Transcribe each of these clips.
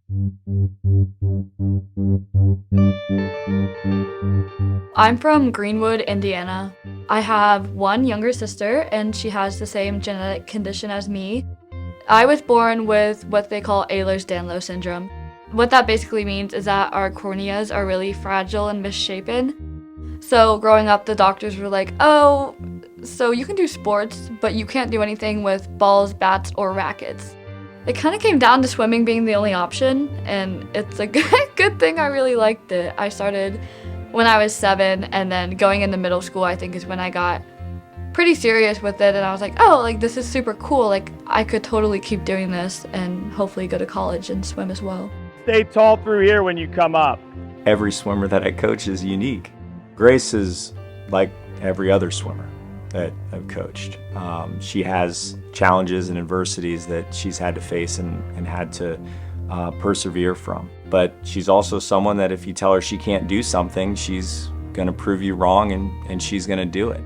I'm from Greenwood, Indiana. I have one younger sister, and she has the same genetic condition as me. I was born with what they call Ehlers-Danlos syndrome. What that basically means is that our corneas are really fragile and misshapen. So growing up, the doctors were like, oh, so you can do sports, but you can't do anything with balls, bats, or rackets. It kind of came down to swimming being the only option, and it's a good thing I really liked it. I started when I was 7, and then going into middle school, I think, is when I got pretty serious with it, and I was like, oh, like, this is super cool. Like, I could totally keep doing this and hopefully go to college and swim as well. Stay tall through here when you come up. Every swimmer that I coach is unique. Grace is like every other swimmer that I've coached. She has challenges and adversities that she's had to face and had to persevere from. But she's also someone that if you tell her she can't do something, she's gonna prove you wrong and she's gonna do it.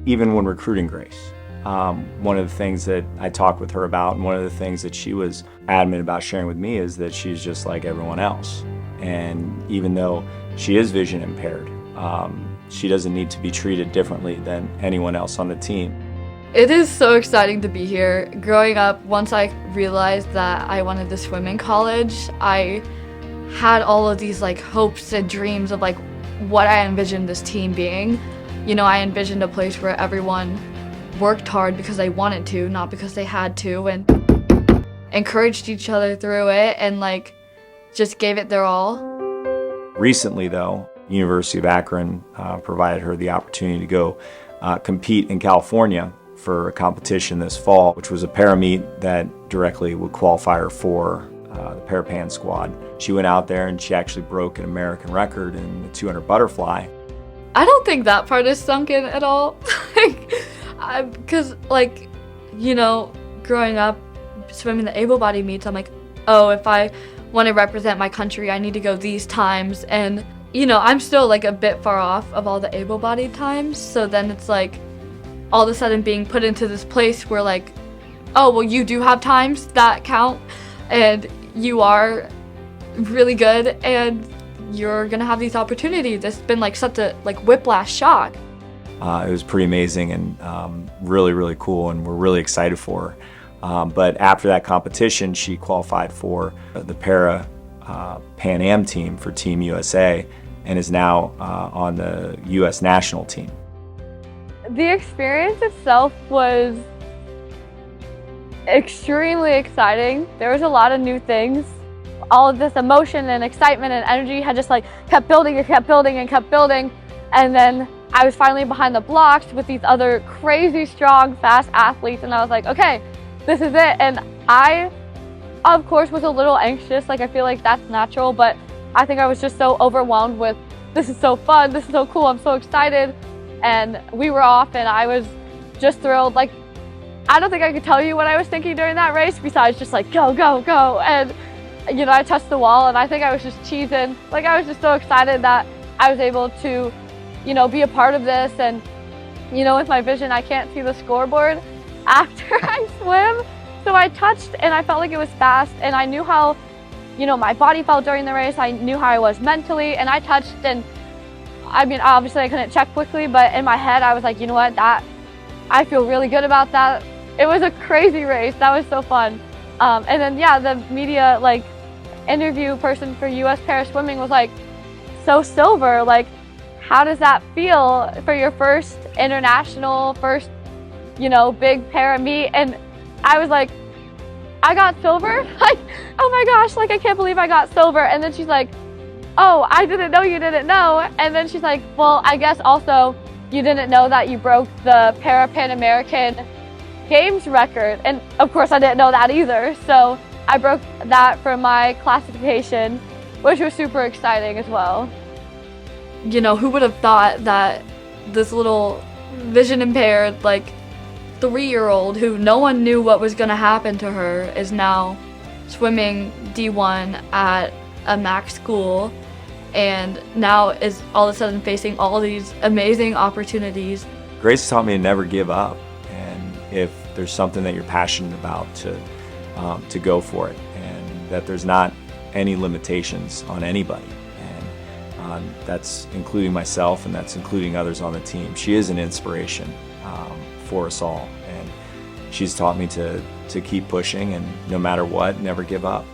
Even when recruiting Grace, one of the things that I talked with her about, and one of the things that she was adamant about sharing with me, is that she's just like everyone else. And even though she is vision impaired, she doesn't need to be treated differently than anyone else on the team. It is so exciting to be here. Growing up, once I realized that I wanted to swim in college, I had all of these like hopes and dreams of like what I envisioned this team being. You know, I envisioned a place where everyone worked hard because they wanted to, not because they had to, and encouraged each other through it and like just gave it their all. Recently though, University of Akron provided her the opportunity to go compete in California for a competition this fall, which was a para meet that directly would qualify her for the ParaPan squad. She went out there and she actually broke an American record in the 200 butterfly. I don't think that part is sunk in at all. Because, like, you know, growing up, swimming the able-bodied meets, I'm like, oh, if I want to represent my country, I need to go these times. And, you know, I'm still, like, a bit far off of all the able-bodied times. So then it's, like, all of a sudden being put into this place where, like, oh, well, you do have times that count, and you are really good, and you're gonna have these opportunities. It's been like such a like whiplash shock. It was pretty amazing and really, really cool, and we're really excited for her. But after that competition, she qualified for the Pan Am team for Team USA and is now on the U.S. national team. The experience itself was extremely exciting. There was a lot of new things. All of this emotion and excitement and energy had just like kept building and kept building and kept building. And then I was finally behind the blocks with these other crazy strong, fast athletes, and I was like, okay, this is it. And I, of course, was a little anxious. Like, I feel like that's natural, but I think I was just so overwhelmed with, this is so fun, this is so cool, I'm so excited. And we were off and I was just thrilled. Like, I don't think I could tell you what I was thinking during that race besides just like, go, go, go. And, you know, I touched the wall and I think I was just cheesing. Like, I was just so excited that I was able to, you know, be a part of this. And, you know, with my vision, I can't see the scoreboard after I swim. So I touched and I felt like it was fast, and I knew how, you know, my body felt during the race. I knew how I was mentally, and I touched, and I mean, obviously I couldn't check quickly, but in my head I was like, you know what, that, I feel really good about that. It was a crazy race. That was so fun. And then, yeah, the media, like, interview person for US Para Swimming was like, so silver, like, how does that feel for your first international, first, you know, big para meet? And I was like, I got silver? Like, oh my gosh, like, I can't believe I got silver. And then she's like, oh, I didn't know you didn't know. And then she's like, well, I guess also you didn't know that you broke the Pan American Games record. And of course I didn't know that either. So I broke that for my classification, which was super exciting as well. You know, who would have thought that this little vision impaired, like, 3-year-old who no one knew what was gonna happen to her is now swimming D1 at a MAC school, and now is all of a sudden facing all these amazing opportunities. Grace taught me to never give up, and if there's something that you're passionate about, to go for it, and that there's not any limitations on anybody. And that's including myself, and that's including others on the team. She is an inspiration for us all. And she's taught me to keep pushing, and no matter what, never give up.